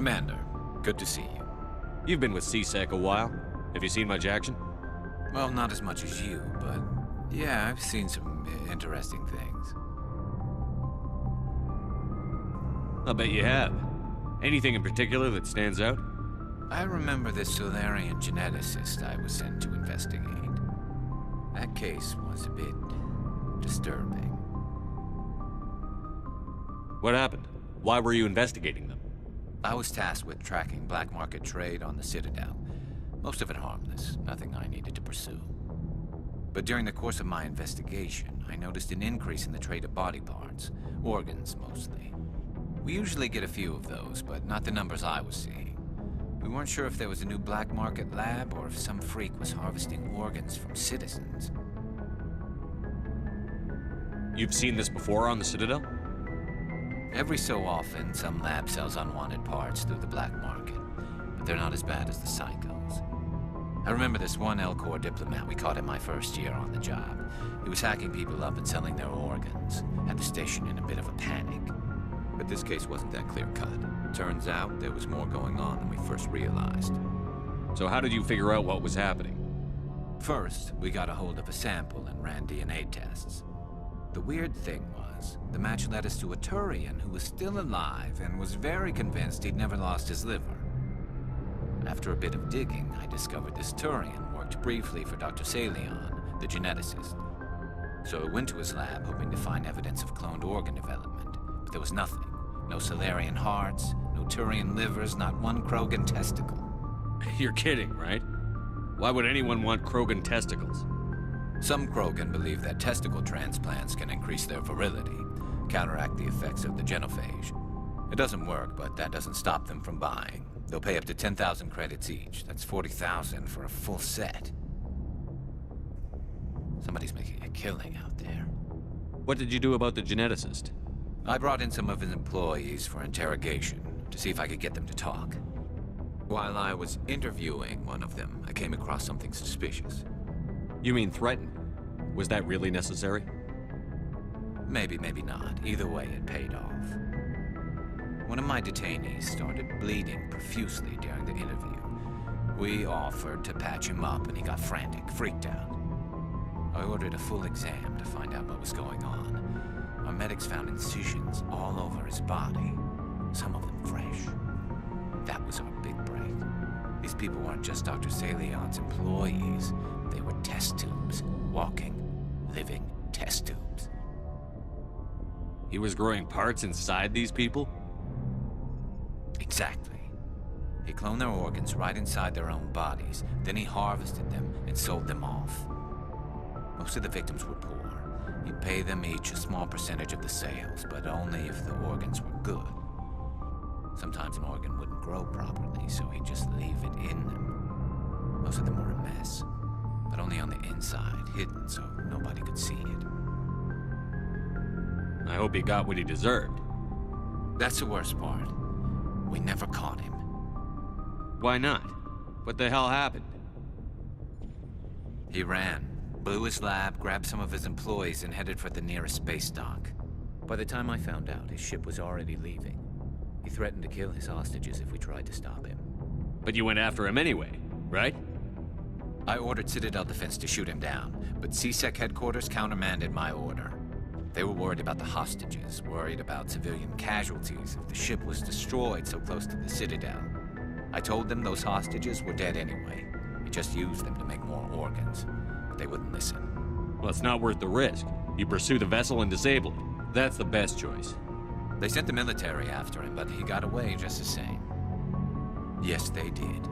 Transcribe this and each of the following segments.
Commander, good to see you. You've been with C-Sec a while. Have you seen much action? Well, not as much as you, but yeah, I've seen some interesting things. I'll bet you have. Anything in particular that stands out? I remember this Solarian geneticist I was sent to investigate. That case was a bit disturbing. What happened? Why were you investigating them? I was tasked with tracking black market trade on the Citadel. Most of it harmless, nothing I needed to pursue. But during the course of my investigation, I noticed an increase in the trade of body parts, organs mostly. We usually get a few of those, but not the numbers I was seeing. We weren't sure if there was a new black market lab or if some freak was harvesting organs from citizens. You've seen this before on the Citadel? Every so often, some lab sells unwanted parts through the black market, but they're not as bad as the psychos. I remember this one Elcor diplomat we caught in my first year on the job. He was hacking people up and selling their organs, had the station in a bit of a panic. But this case wasn't that clear-cut. Turns out there was more going on than we first realized. So how did you figure out what was happening? First, we got a hold of a sample and ran DNA tests. The weird thing was, the match led us to a Turian who was still alive and was very convinced he'd never lost his liver. After a bit of digging, I discovered this Turian worked briefly for Dr. Salion, the geneticist. So I went to his lab hoping to find evidence of cloned organ development, but there was nothing. No Solarian hearts, no Turian livers, not one Krogan testicle. You're kidding, right? Why would anyone want Krogan testicles? Some Krogan believe that testicle transplants can increase their virility, counteract the effects of the genophage. It doesn't work, but that doesn't stop them from buying. They'll pay up to 10,000 credits each. That's 40,000 for a full set. Somebody's making a killing out there. What did you do about the geneticist? I brought in some of his employees for interrogation, to see if I could get them to talk. While I was interviewing one of them, I came across something suspicious. You mean threaten? Was that really necessary? Maybe, maybe not. Either way, it paid off. One of my detainees started bleeding profusely during the interview. We offered to patch him up, and he got frantic, freaked out. I ordered a full exam to find out what was going on. Our medics found incisions all over his body, some of them fresh. That was our big break. These people weren't just Dr. Salion's employees. They were test tubes. Walking, living test tubes. He was growing parts inside these people? Exactly. He cloned their organs right inside their own bodies. Then he harvested them and sold them off. Most of the victims were poor. He'd pay them each a small percentage of the sales, but only if the organs were good. Sometimes an organ wouldn't grow properly, so he'd just leave it in them. Most of them were a mess, but only on the inside, hidden so nobody could see it. I hope he got what he deserved. That's the worst part. We never caught him. Why not? What the hell happened? He ran, blew his lab, grabbed some of his employees, and headed for the nearest space dock. By the time I found out, his ship was already leaving. He threatened to kill his hostages if we tried to stop him. But you went after him anyway, right? I ordered Citadel Defense to shoot him down, but C-Sec headquarters countermanded my order. They were worried about the hostages, worried about civilian casualties if the ship was destroyed so close to the Citadel. I told them those hostages were dead anyway. We just used them to make more organs. But they wouldn't listen. Well, it's not worth the risk. You pursue the vessel and disable it. That's the best choice. They sent the military after him, but he got away just the same. Yes, they did.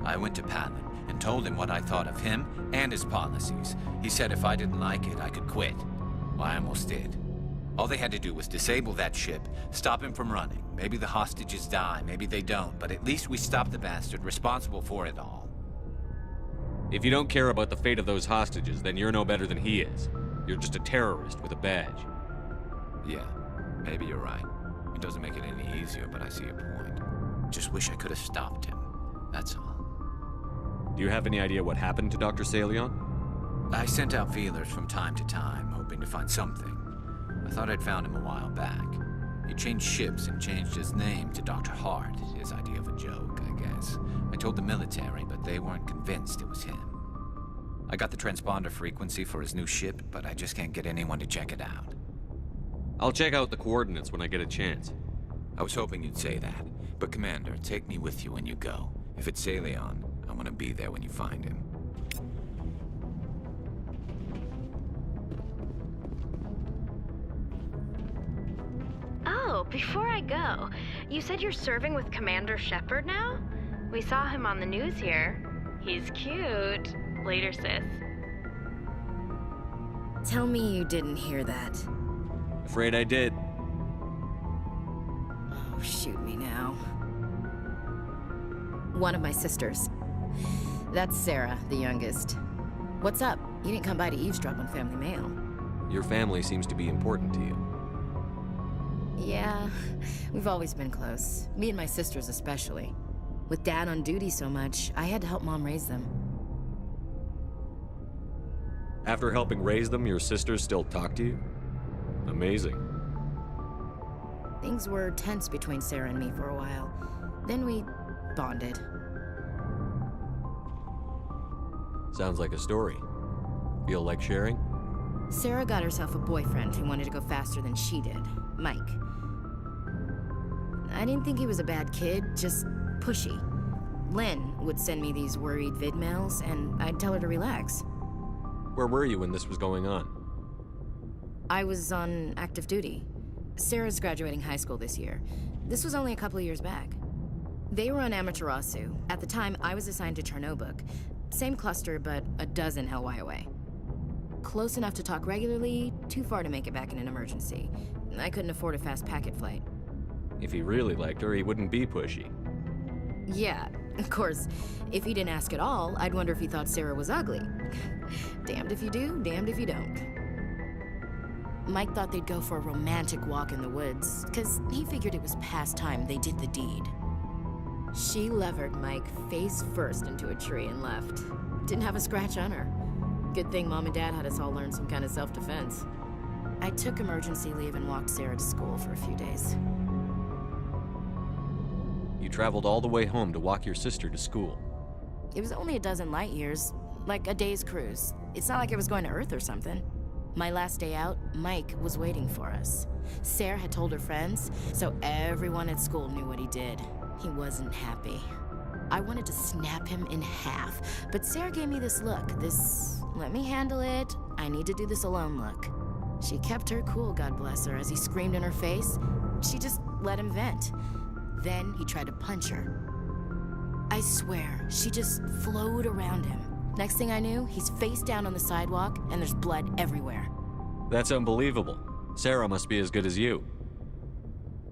I went to Palin and told him what I thought of him and his policies. He said if I didn't like it, I could quit. Well, I almost did. All they had to do was disable that ship, stop him from running. Maybe the hostages die, maybe they don't, but at least we stopped the bastard responsible for it all. If you don't care about the fate of those hostages, then you're no better than he is. You're just a terrorist with a badge. Yeah, maybe you're right. It doesn't make it any easier, but I see your point. Just wish I could have stopped him. That's all. Do you have any idea what happened to Dr. Salion? I sent out feelers from time to time, hoping to find something. I thought I'd found him a while back. He changed ships and changed his name to Dr. Hart, his idea of a joke, I guess. I told the military, but they weren't convinced it was him. I got the transponder frequency for his new ship, but I just can't get anyone to check it out. I'll check out the coordinates when I get a chance. I was hoping you'd say that, but Commander, take me with you when you go. If it's Saleon, I want to be there when you find him. Oh, before I go, you said you're serving with Commander Shepard now? We saw him on the news here. He's cute. Later, sis. Tell me you didn't hear that. Afraid I did. Oh, shoot me now. One of my sisters. That's Sarah, the youngest. What's up? You didn't come by to eavesdrop on Family Mail. Your family seems to be important to you. Yeah, we've always been close. Me and my sisters especially. With Dad on duty so much, I had to help Mom raise them. After helping raise them, your sisters still talk to you? Amazing. Things were tense between Sarah and me for a while. Then we bonded. Sounds like a story. Feel like sharing? Sarah got herself a boyfriend who wanted to go faster than she did, Mike. I didn't think he was a bad kid, just pushy. Lynn would send me these worried vid mails, and I'd tell her to relax. Where were you when this was going on? I was on active duty. Sarah's graduating high school this year. This was only a couple of years back. They were on Amaterasu. At the time, I was assigned to Chernobog. Same cluster, but a dozen LY away. Close enough to talk regularly, too far to make it back in an emergency. I couldn't afford a fast packet flight. If he really liked her, he wouldn't be pushy. Yeah, of course, if he didn't ask at all, I'd wonder if he thought Sarah was ugly. Damned if you do, damned if you don't. Mike thought they'd go for a romantic walk in the woods, because he figured it was past time they did the deed. She levered Mike face first into a tree and left. Didn't have a scratch on her. Good thing Mom and Dad had us all learn some kind of self-defense. I took emergency leave and walked Sarah to school for a few days. You traveled all the way home to walk your sister to school. It was only a dozen light years, like a day's cruise. It's not like I was going to Earth or something. My last day out, Mike was waiting for us. Sarah had told her friends, so everyone at school knew what he did. He wasn't happy. I wanted to snap him in half, but Sarah gave me this look, this let me handle it, I need to do this alone look. She kept her cool, God bless her, as he screamed in her face. She just let him vent. Then he tried to punch her. I swear, she just flowed around him. Next thing I knew, he's face down on the sidewalk and there's blood everywhere. That's unbelievable. Sarah must be as good as you.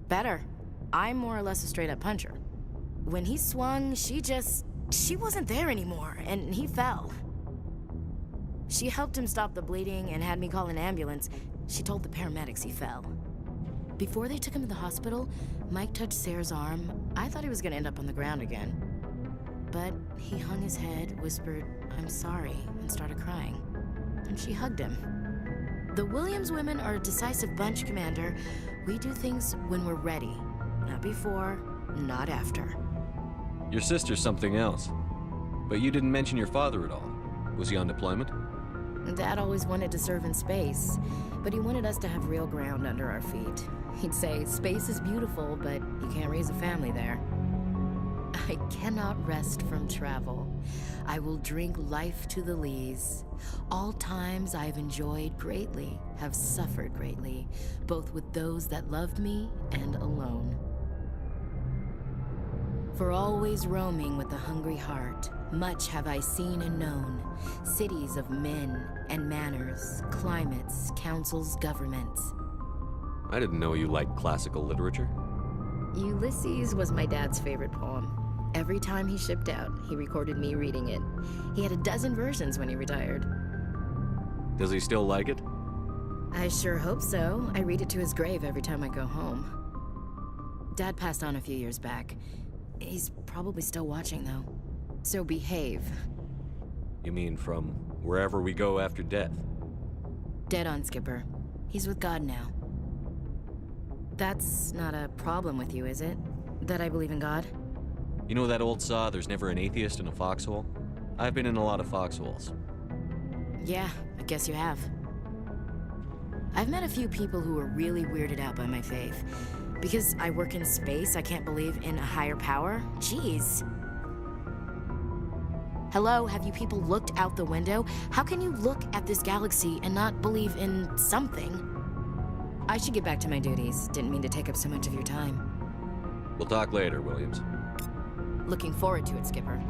Better. I'm more or less a straight-up puncher. When he swung, she wasn't there anymore, and he fell. She helped him stop the bleeding and had me call an ambulance. She told the paramedics he fell. Before they took him to the hospital, Mike touched Sarah's arm. I thought he was gonna end up on the ground again. But he hung his head, whispered, "I'm sorry," and started crying. And she hugged him. The Williams women are a decisive bunch, Commander. We do things when we're ready. Not before, not after. Your sister's something else. But you didn't mention your father at all. Was he on deployment? Dad always wanted to serve in space, but he wanted us to have real ground under our feet. He'd say, space is beautiful, but you can't raise a family there. I cannot rest from travel. I will drink life to the lees. All times I have enjoyed greatly, have suffered greatly, both with those that loved me and alone. For always roaming with a hungry heart, much have I seen and known, cities of men and manners, climates, councils, governments. I didn't know you liked classical literature. Ulysses was my dad's favorite poem. Every time he shipped out, he recorded me reading it. He had a dozen versions when he retired. Does he still like it? I sure hope so. I read it to his grave every time I go home. Dad passed on a few years back. He's probably still watching, though. So behave. You mean from wherever we go after death? Dead on, Skipper. He's with God now. That's not a problem with you, is it? That I believe in God? You know that old saw, there's never an atheist in a foxhole? I've been in a lot of foxholes. Yeah, I guess you have. I've met a few people who are really weirded out by my faith. Because I work in space, I can't believe in a higher power? Jeez. Hello, have you people looked out the window? How can you look at this galaxy and not believe in something? I should get back to my duties. Didn't mean to take up so much of your time. We'll talk later, Williams. Looking forward to it, Skipper.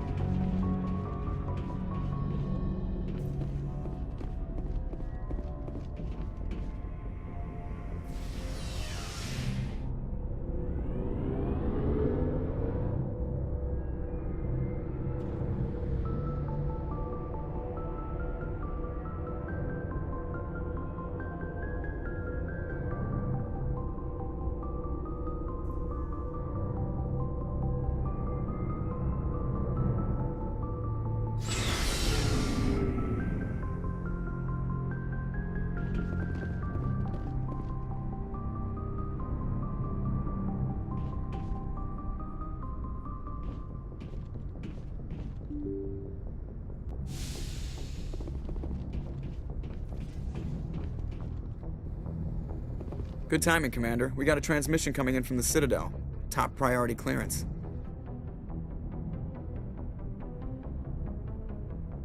Good timing, Commander. We got a transmission coming in from the Citadel. Top priority clearance.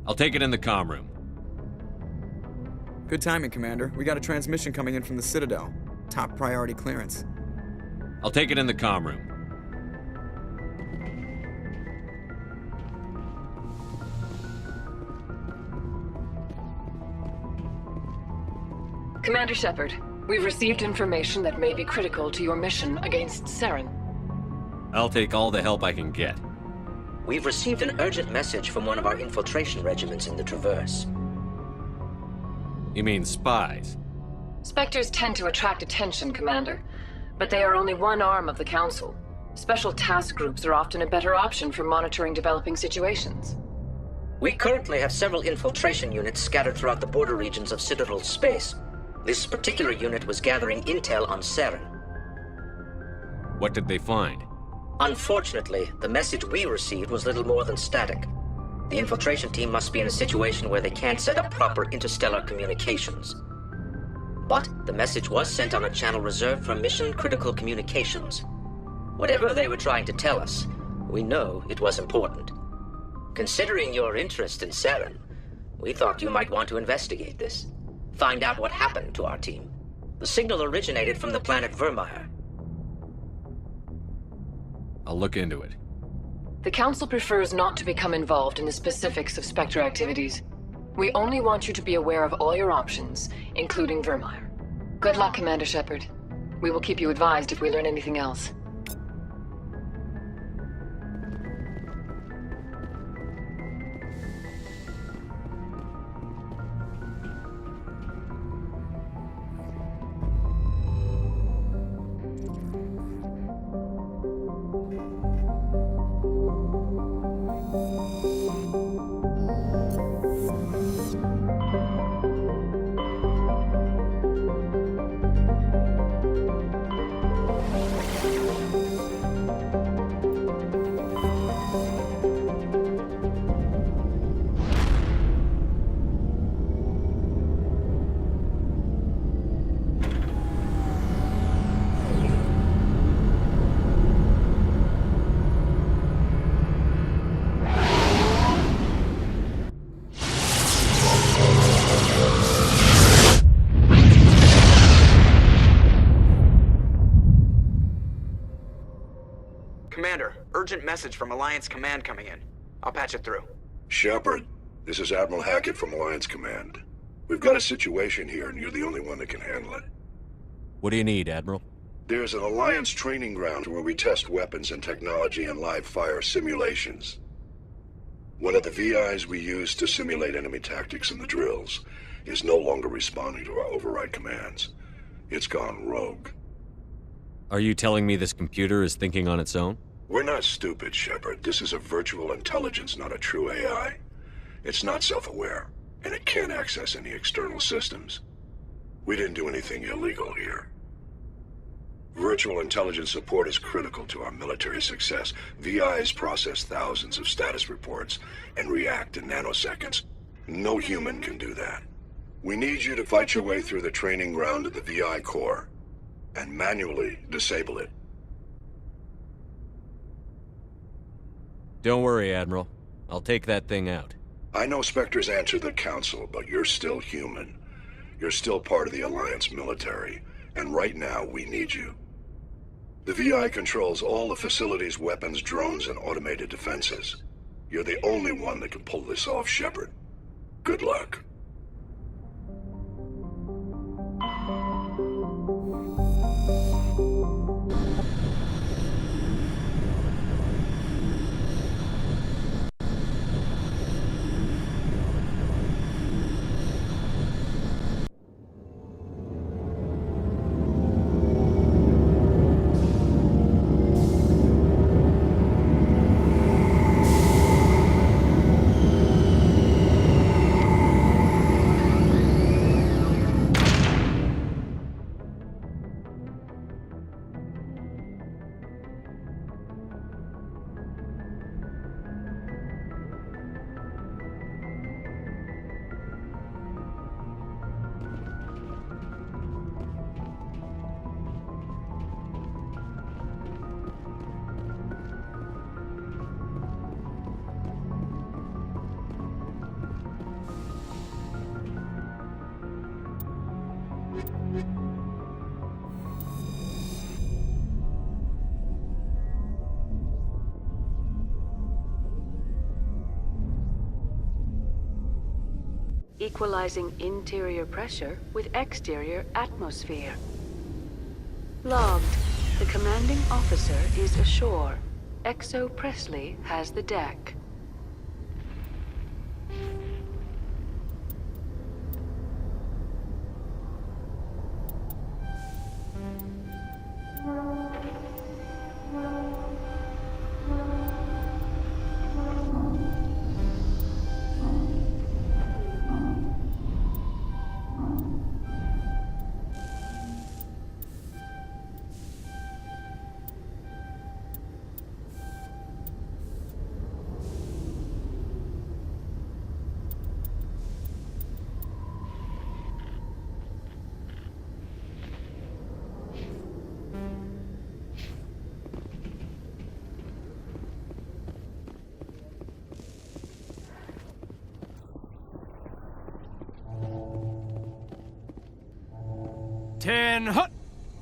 I'll take it in the comm room. Good timing, Commander. We got a transmission coming in from the Citadel. Top priority clearance. I'll take it in the comm room. Commander Shepard, we've received information that may be critical to your mission against Saren. I'll take all the help I can get. We've received an urgent message from one of our infiltration regiments in the Traverse. You mean spies? Spectres tend to attract attention, Commander, but they are only one arm of the Council. Special task groups are often a better option for monitoring developing situations. We currently have several infiltration units scattered throughout the border regions of Citadel space. This particular unit was gathering intel on Saren. What did they find? Unfortunately, the message we received was little more than static. The infiltration team must be in a situation where they can't set up proper interstellar communications. But the message was sent on a channel reserved for mission-critical communications. Whatever they were trying to tell us, we know it was important. Considering your interest in Saren, we thought you might want to investigate this. Find out what happened to our team. The signal originated from the planet Vermeer. I'll look into it. The Council prefers not to become involved in the specifics of Spectre activities. We only want you to be aware of all your options, including Vermeer. Good luck, Commander Shepard. We will keep you advised if we learn anything else. Commander, urgent message from Alliance Command coming in. I'll patch it through. Shepard, this is Admiral Hackett from Alliance Command. We've got a situation here, and you're the only one that can handle it. What do you need, Admiral? There's an Alliance training ground where we test weapons and technology in live-fire simulations. One of the VIs we use to simulate enemy tactics in the drills is no longer responding to our override commands. It's gone rogue. Are you telling me this computer is thinking on its own? We're not stupid, Shepard. This is a virtual intelligence, not a true AI. It's not self-aware, and it can't access any external systems. We didn't do anything illegal here. Virtual intelligence support is critical to our military success. VIs process thousands of status reports and react in nanoseconds. No human can do that. We need you to fight your way through the training ground of the VI core and manually disable it. Don't worry, Admiral. I'll take that thing out. I know Spectres answer the Council, but you're still human. You're still part of the Alliance military, and right now we need you. The VI controls all the facility's weapons, drones, and automated defenses. You're the only one that can pull this off, Shepard. Good luck. Equalizing interior pressure with exterior atmosphere. Logged. The commanding officer is ashore. Exo Presley has the deck.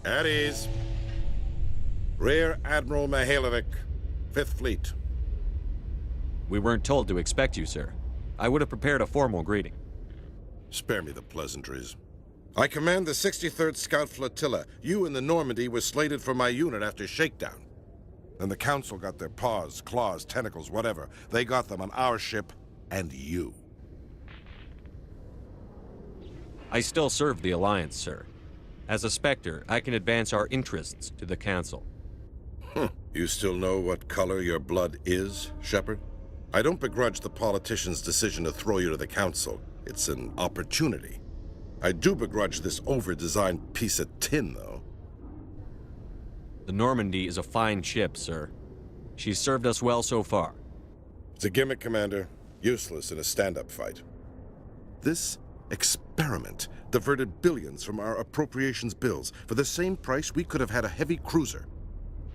At ease. Rear Admiral Mihailovic, 5th Fleet. We weren't told to expect you, sir. I would have prepared a formal greeting. Spare me the pleasantries. I command the 63rd Scout Flotilla. You and the Normandy were slated for my unit after shakedown. Then the Council got their paws, claws, tentacles, whatever. They got them on our ship and you. I still serve the Alliance, sir. As a Spectre, I can advance our interests to the Council. You still know what color your blood is, Shepard? I don't begrudge the politician's decision to throw you to the Council. It's an opportunity. I do begrudge this over-designed piece of tin, though. The Normandy is a fine ship, sir. She's served us well so far. It's a gimmick, Commander. Useless in a stand-up fight. This experiment diverted billions from our appropriations bills. For the same price, we could have had a heavy cruiser.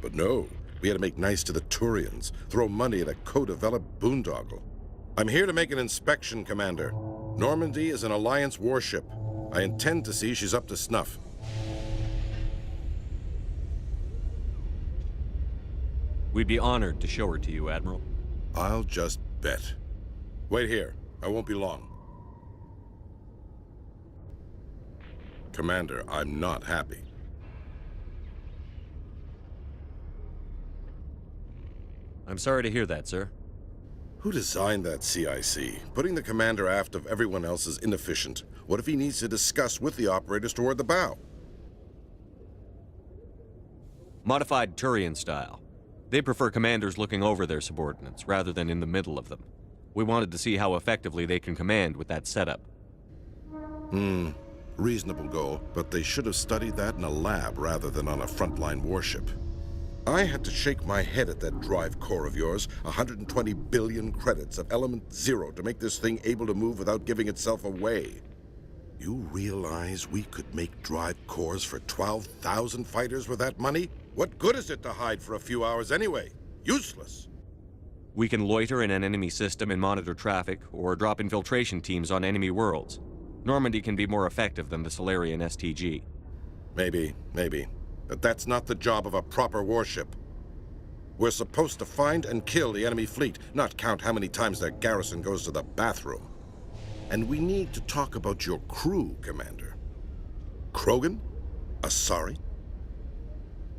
But no, we had to make nice to the Turians, throw money at a co-developed boondoggle. I'm here to make an inspection, Commander. Normandy is an Alliance warship. I intend to see she's up to snuff. We'd be honored to show her to you, Admiral. I'll just bet. Wait here. I won't be long. Commander, I'm not happy. I'm sorry to hear that, sir. Who designed that CIC? Putting the commander aft of everyone else is inefficient. What if he needs to discuss with the operators toward the bow? Modified Turian style. They prefer commanders looking over their subordinates, rather than in the middle of them. We wanted to see how effectively they can command with that setup. Reasonable goal, but they should have studied that in a lab rather than on a frontline warship. I had to shake my head at that drive core of yours, 120 billion credits of element 0 to make this thing able to move without giving itself away. You realize we could make drive cores for 12,000 fighters with that money? What good is it to hide for a few hours anyway? Useless. We can loiter in an enemy system and monitor traffic, or drop infiltration teams on enemy worlds. Normandy can be more effective than the Solarian STG. Maybe. But that's not the job of a proper warship. We're supposed to find and kill the enemy fleet, not count how many times their garrison goes to the bathroom. And we need to talk about your crew, Commander. Krogan? Asari?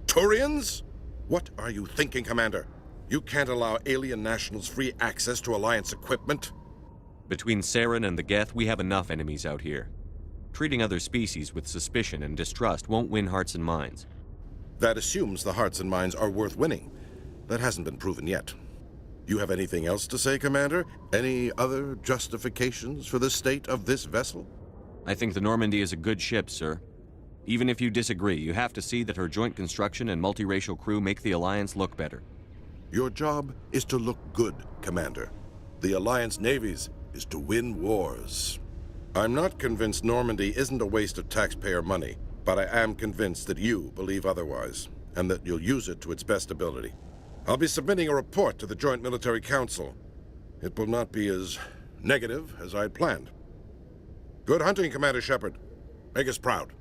Turians? What are you thinking, Commander? You can't allow alien nationals free access to Alliance equipment? Between Saren and the Geth, we have enough enemies out here. Treating other species with suspicion and distrust won't win hearts and minds. That assumes the hearts and minds are worth winning. That hasn't been proven yet. You have anything else to say, Commander? Any other justifications for the state of this vessel? I think the Normandy is a good ship, sir. Even if you disagree, you have to see that her joint construction and multiracial crew make the Alliance look better. Your job is to look good, Commander. The Alliance navies is to win wars. I'm not convinced Normandy isn't a waste of taxpayer money, but I am convinced that you believe otherwise, and that you'll use it to its best ability. I'll be submitting a report to the Joint Military Council. It will not be as negative as I'd planned. Good hunting, Commander Shepard. Make us proud.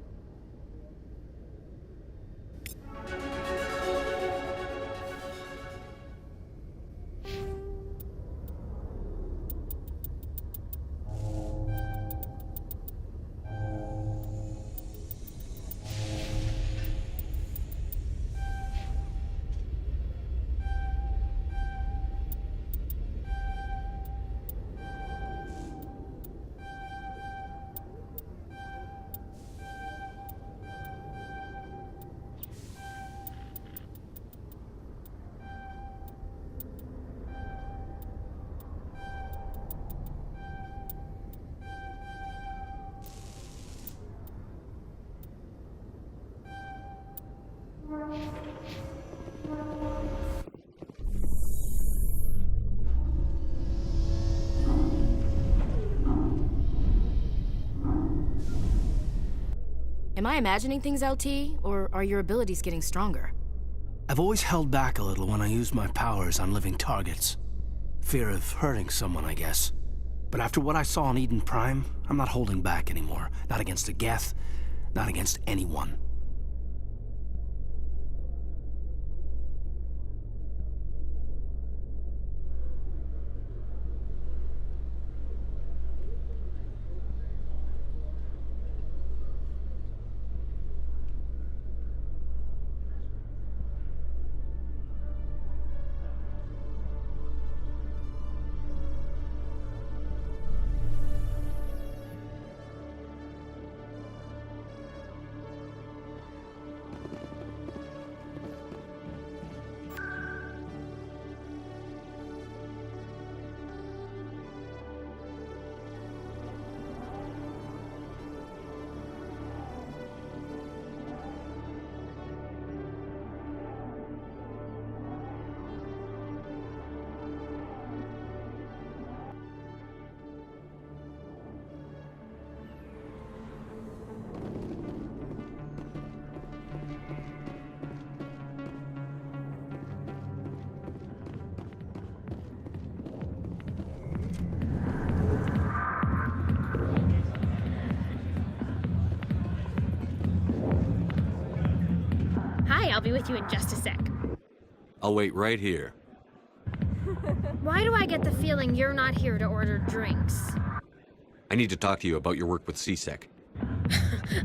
Am I imagining things, LT, or are your abilities getting stronger? I've always held back a little when I use my powers on living targets. Fear of hurting someone, I guess. But after what I saw on Eden Prime, I'm not holding back anymore. Not against a Geth, not against anyone. I'll be with you in just a sec. I'll wait right here. Why do I get the feeling you're not here to order drinks? I need to talk to you about your work with CSEC.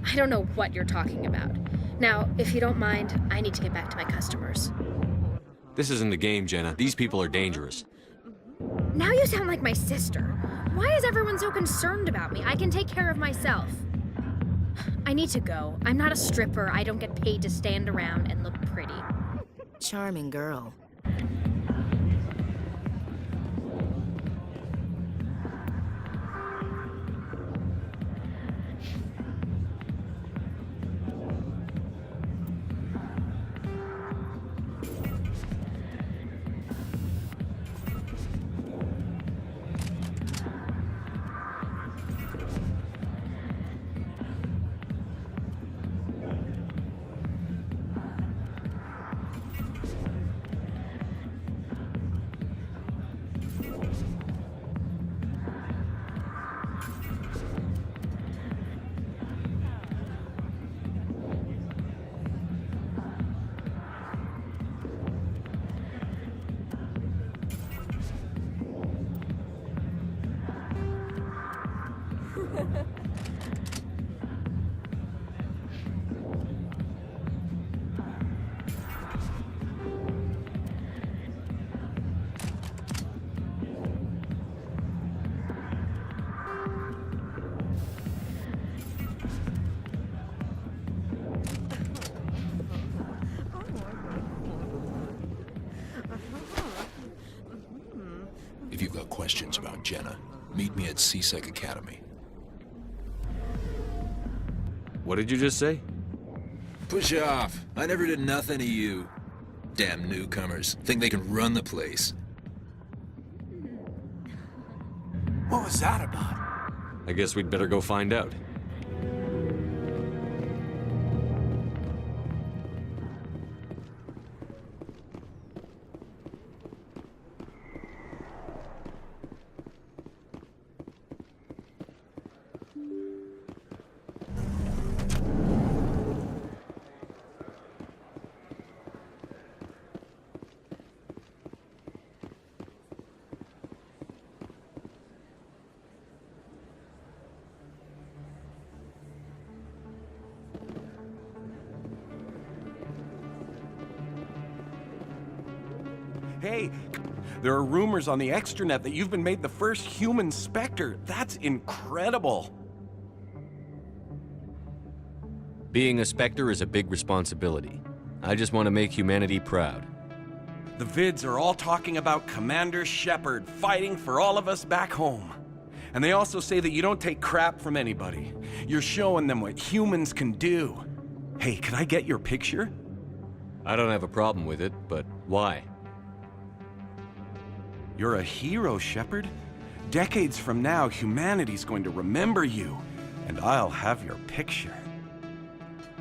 I don't know what you're talking about. Now, if you don't mind, I need to get back to my customers. This isn't a game, Jenna. These people are dangerous. Now you sound like my sister. Why is everyone so concerned about me? I can take care of myself. I need to go. I'm not a stripper. I don't get paid to stand around and look pretty. Charming girl. If you've got questions about Jenna, meet me at C-Sec Academy. What did you just say? Push off. I never did nothing to you. Damn newcomers. Think they can run the place. What was that about? I guess we'd better go find out. Hey, there are rumors on the extranet that you've been made the first human Spectre. That's incredible. Being a Spectre is a big responsibility. I just want to make humanity proud. The vids are all talking about Commander Shepard fighting for all of us back home. And they also say that you don't take crap from anybody. You're showing them what humans can do. Hey, can I get your picture? I don't have a problem with it, but why? You're a hero, Shepard. Decades from now, humanity's going to remember you, and I'll have your picture.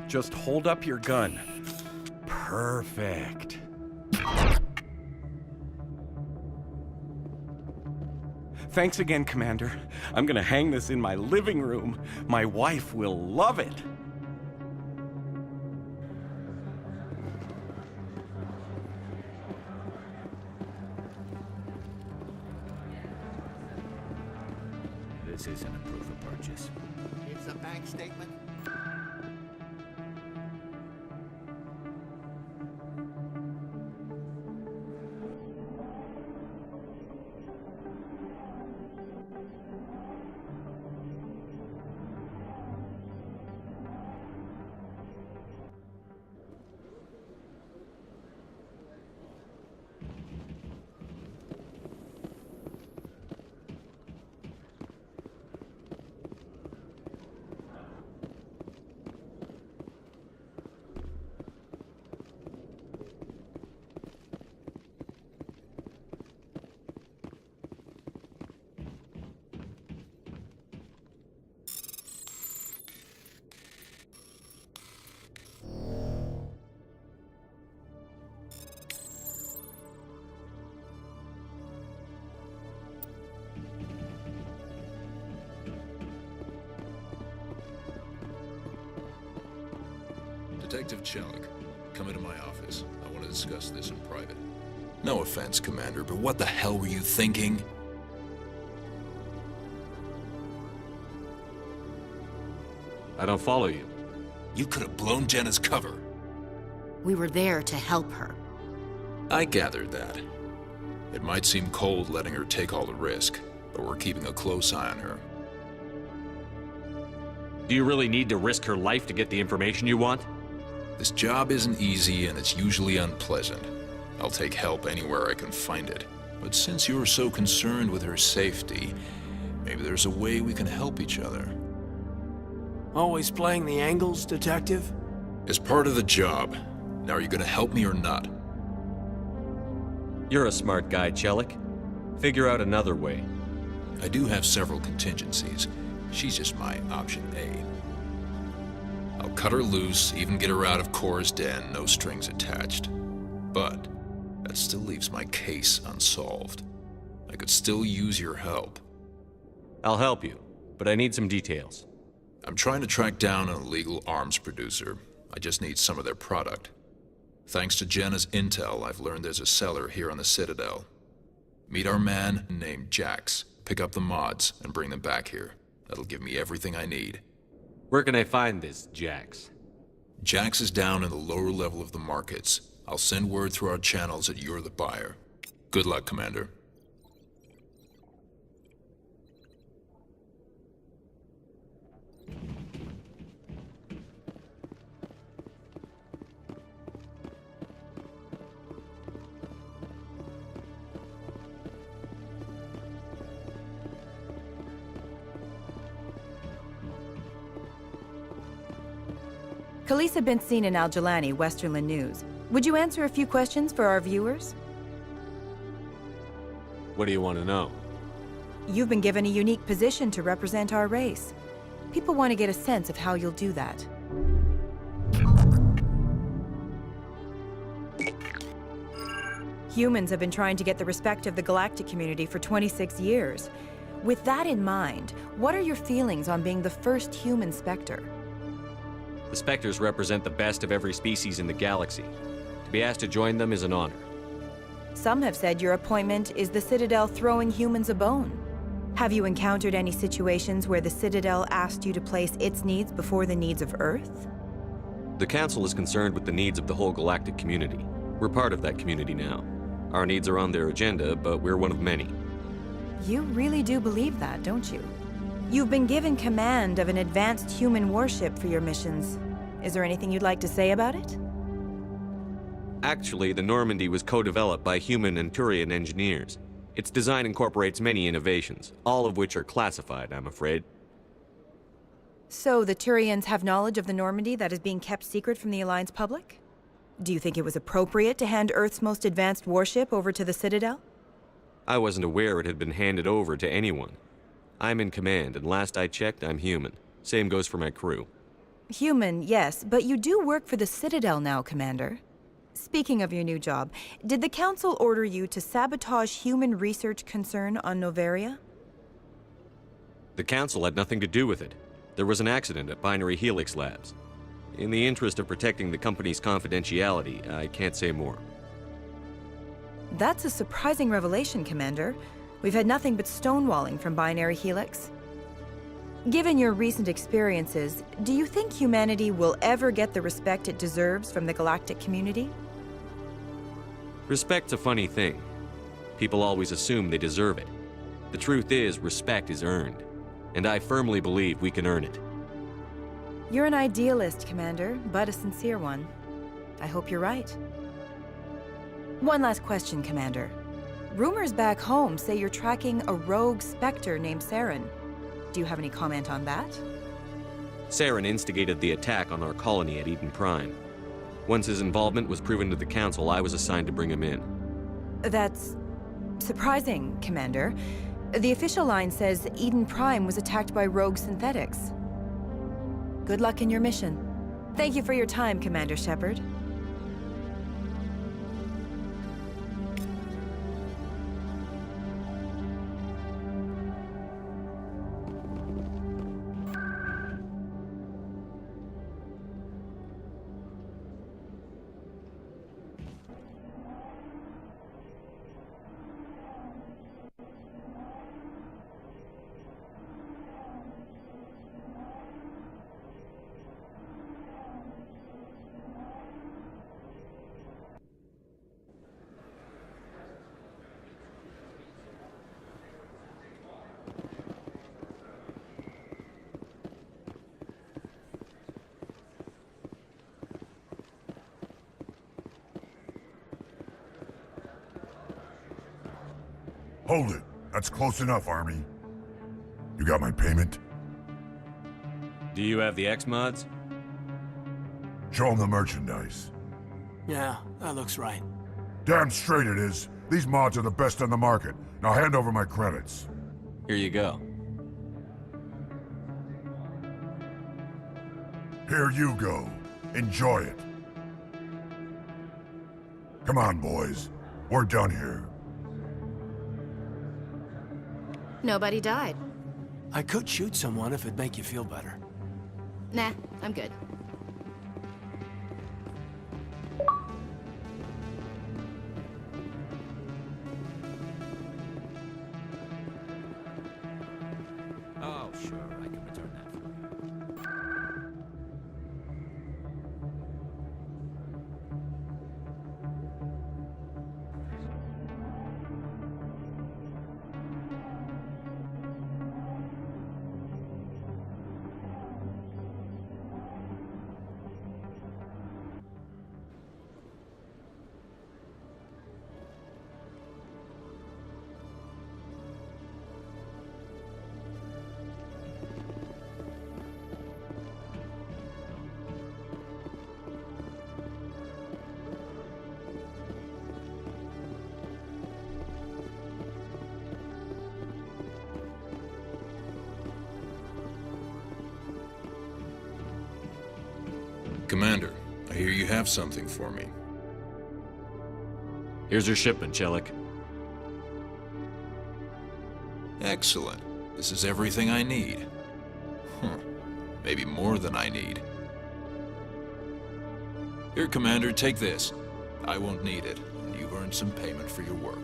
Just hold up your gun. Perfect. Thanks again, Commander. I'm gonna hang this in my living room. My wife will love it. This isn't a proof of purchase. It's a bank statement. Detective Chelik, come into my office. I want to discuss this in private. No offense, Commander, but what the hell were you thinking? I don't follow you. You could have blown Jenna's cover. We were there to help her. I gathered that. It might seem cold letting her take all the risk, but we're keeping a close eye on her. Do you really need to risk her life to get the information you want? This job isn't easy and it's usually unpleasant. I'll take help anywhere I can find it. But since you're so concerned with her safety, maybe there's a way we can help each other. Always playing the angles, Detective? As part of the job. Now, are you gonna help me or not? You're a smart guy, Chelik. Figure out another way. I do have several contingencies. She's just my option A. I'll cut her loose, even get her out of Cora's den, no strings attached. But that still leaves my case unsolved. I could still use your help. I'll help you, but I need some details. I'm trying to track down an illegal arms producer. I just need some of their product. Thanks to Jenna's intel, I've learned there's a seller here on the Citadel. Meet our man named Jax, pick up the mods, and bring them back here. That'll give me everything I need. Where can I find this, Jax? Jax is down in the lower level of the markets. I'll send word through our channels that you're the buyer. Good luck, Commander. Khaleesa been seen in Al-Jalani, Westerland News. Would you answer a few questions for our viewers? What do you want to know? You've been given a unique position to represent our race. People want to get a sense of how you'll do that. Humans have been trying to get the respect of the galactic community for 26 years. With that in mind, what are your feelings on being the first human Spectre? The Spectres represent the best of every species in the galaxy. To be asked to join them is an honor. Some have said your appointment is the Citadel throwing humans a bone. Have you encountered any situations where the Citadel asked you to place its needs before the needs of Earth? The Council is concerned with the needs of the whole galactic community. We're part of that community now. Our needs are on their agenda, but we're one of many. You really do believe that, don't you? You've been given command of an advanced human warship for your missions. Is there anything you'd like to say about it? Actually, the Normandy was co-developed by human and Turian engineers. Its design incorporates many innovations, all of which are classified, I'm afraid. So the Turians have knowledge of the Normandy that is being kept secret from the Alliance public? Do you think it was appropriate to hand Earth's most advanced warship over to the Citadel? I wasn't aware it had been handed over to anyone. I'm in command, and last I checked, I'm human. Same goes for my crew. Human, yes, but you do work for the Citadel now, Commander. Speaking of your new job, did the Council order you to sabotage human research concern on Noveria? The Council had nothing to do with it. There was an accident at Binary Helix Labs. In the interest of protecting the company's confidentiality, I can't say more. That's a surprising revelation, Commander. We've had nothing but stonewalling from Binary Helix. Given your recent experiences, do you think humanity will ever get the respect it deserves from the galactic community? Respect's a funny thing. People always assume they deserve it. The truth is, respect is earned. And I firmly believe we can earn it. You're an idealist, Commander, but a sincere one. I hope you're right. One last question, Commander. Rumors back home say you're tracking a rogue Spectre named Saren. Do you have any comment on that? Saren instigated the attack on our colony at Eden Prime. Once his involvement was proven to the Council, I was assigned to bring him in. That's surprising, Commander. The official line says Eden Prime was attacked by rogue synthetics. Good luck in your mission. Thank you for your time, Commander Shepard. Hold it. That's close enough, Army. You got my payment? Do you have the X-Mods? Show them the merchandise. Yeah, that looks right. Damn straight it is. These mods are the best on the market. Now hand over my credits. Here you go. Here you go. Enjoy it. Come on, boys. We're done here. Nobody died. I could shoot someone if it'd make you feel better. Nah, I'm good. Oh, sure. Commander, I hear you have something for me. Here's your shipment, Chelik. Excellent. This is everything I need. Maybe more than I need. Here, Commander, take this. I won't need it, and you've earned some payment for your work.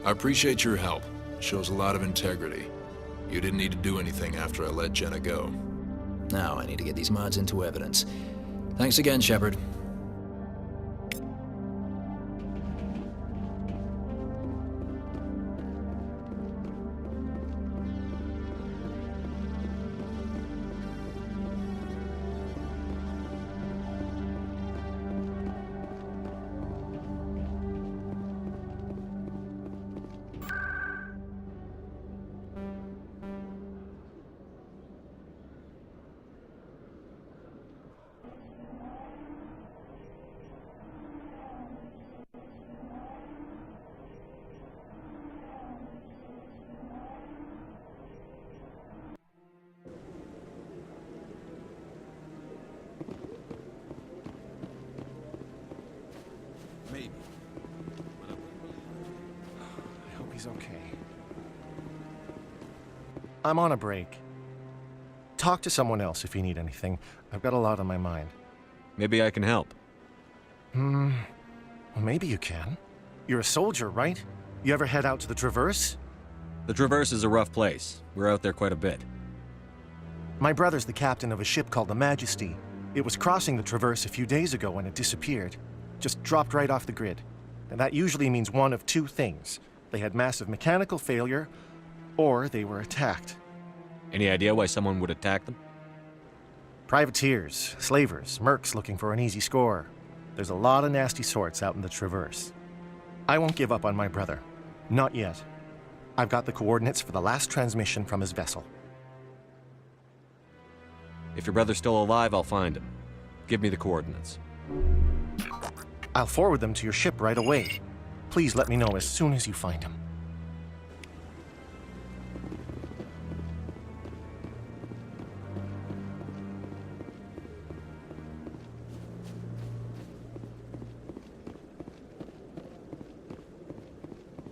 I appreciate your help. It shows a lot of integrity. You didn't need to do anything after I let Jenna go. Now I need to get these mods into evidence. Thanks again, Shepard. Maybe. I hope he's okay. I'm on a break. Talk to someone else if you need anything. I've got a lot on my mind. Maybe I can help. Well, maybe you can. You're a soldier, right? You ever head out to the Traverse? The Traverse is a rough place. We're out there quite a bit. My brother's the captain of a ship called the Majesty. It was crossing the Traverse a few days ago when it disappeared. Just dropped right off the grid. And that usually means one of two things. They had massive mechanical failure, or they were attacked. Any idea why someone would attack them? Privateers, slavers, mercs looking for an easy score. There's a lot of nasty sorts out in the Traverse. I won't give up on my brother. Not yet. I've got the coordinates for the last transmission from his vessel. If your brother's still alive, I'll find him. Give me the coordinates. I'll forward them to your ship right away. Please let me know as soon as you find him.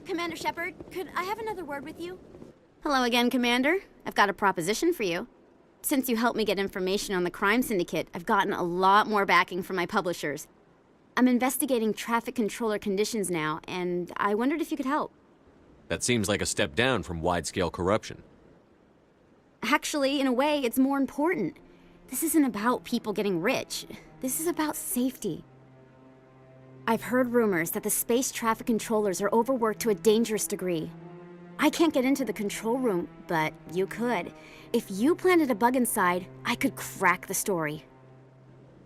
Commander Shepard, could I have another word with you? Hello again, Commander. I've got a proposition for you. Since you helped me get information on the crime syndicate, I've gotten a lot more backing from my publishers. I'm investigating traffic controller conditions now, and I wondered if you could help. That seems like a step down from wide-scale corruption. Actually, in a way, it's more important. This isn't about people getting rich. This is about safety. I've heard rumors that the space traffic controllers are overworked to a dangerous degree. I can't get into the control room, but you could. If you planted a bug inside, I could crack the story.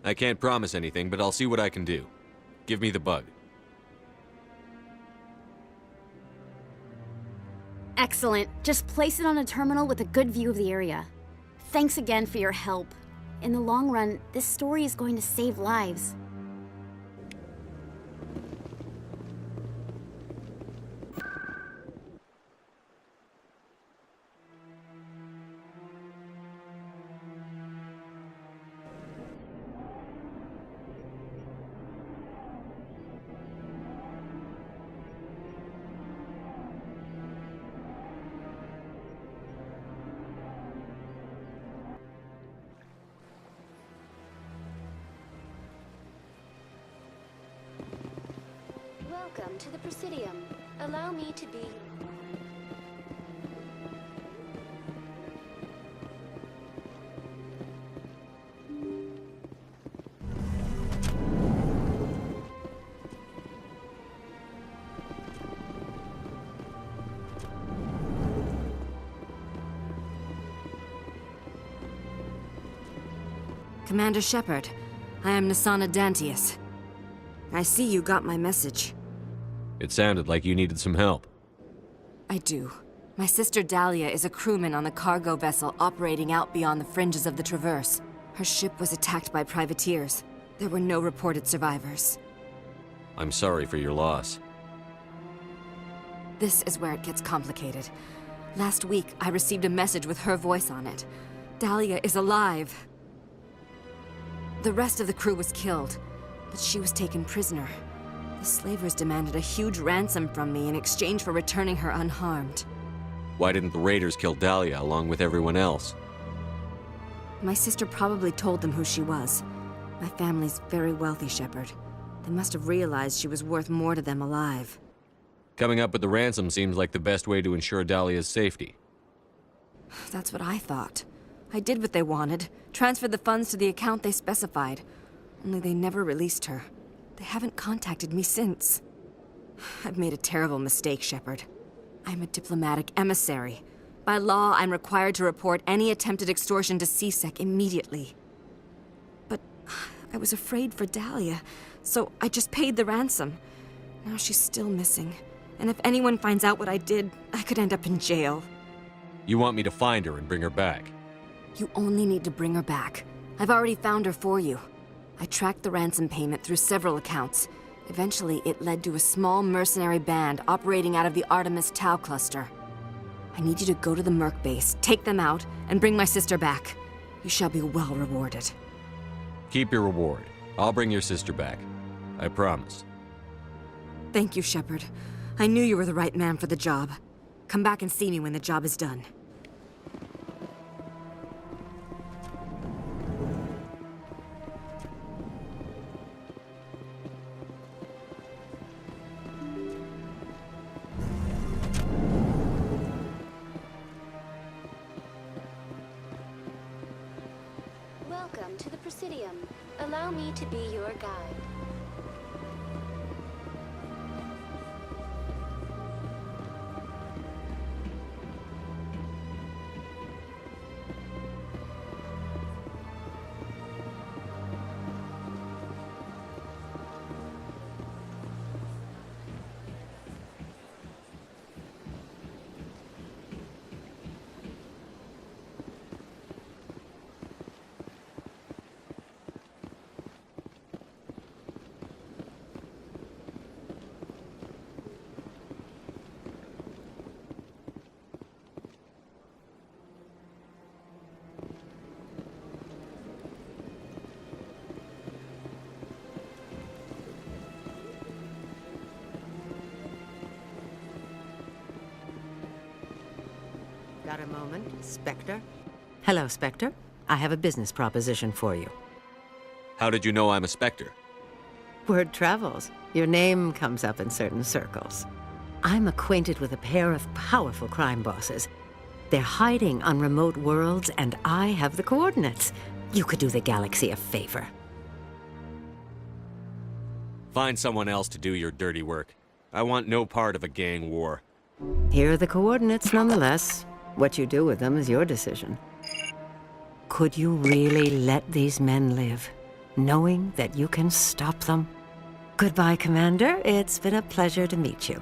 I can't promise anything, but I'll see what I can do. Give me the bug. Excellent. Just place it on a terminal with a good view of the area. Thanks again for your help. In the long run, this story is going to save lives. Welcome to the Presidium. Allow me to be... Commander Shepard, I am Nasana Dantius. I see you got my message. It sounded like you needed some help. I do. My sister Dahlia is a crewman on the cargo vessel operating out beyond the fringes of the Traverse. Her ship was attacked by privateers. There were no reported survivors. I'm sorry for your loss. This is where it gets complicated. Last week, I received a message with her voice on it. Dahlia is alive. The rest of the crew was killed, but she was taken prisoner. The slavers demanded a huge ransom from me in exchange for returning her unharmed. Why didn't the raiders kill Dahlia along with everyone else? My sister probably told them who she was. My family's very wealthy, Shepard. They must have realized she was worth more to them alive. Coming up with the ransom seems like the best way to ensure Dahlia's safety. That's what I thought. I did what they wanted, transferred the funds to the account they specified. Only they never released her. They haven't contacted me since. I've made a terrible mistake, Shepard. I'm a diplomatic emissary. By law, I'm required to report any attempted extortion to C-Sec immediately. But I was afraid for Dahlia, so I just paid the ransom. Now she's still missing. And if anyone finds out what I did, I could end up in jail. You want me to find her and bring her back? You only need to bring her back. I've already found her for you. I tracked the ransom payment through several accounts. Eventually, it led to a small mercenary band operating out of the Artemis Tau cluster. I need you to go to the Merc base, take them out, and bring my sister back. You shall be well rewarded. Keep your reward. I'll bring your sister back. I promise. Thank you, Shepard. I knew you were the right man for the job. Come back and see me when the job is done. Welcome to the Presidium. Allow me to be your guide. Got a moment, Spectre? Hello, Spectre. I have a business proposition for you. How did you know I'm a Spectre? Word travels. Your name comes up in certain circles. I'm acquainted with a pair of powerful crime bosses. They're hiding on remote worlds, and I have the coordinates. You could do the galaxy a favor. Find someone else to do your dirty work. I want no part of a gang war. Here are the coordinates, nonetheless. What you do with them is your decision. Could you really let these men live, knowing that you can stop them? Goodbye, Commander. It's been a pleasure to meet you.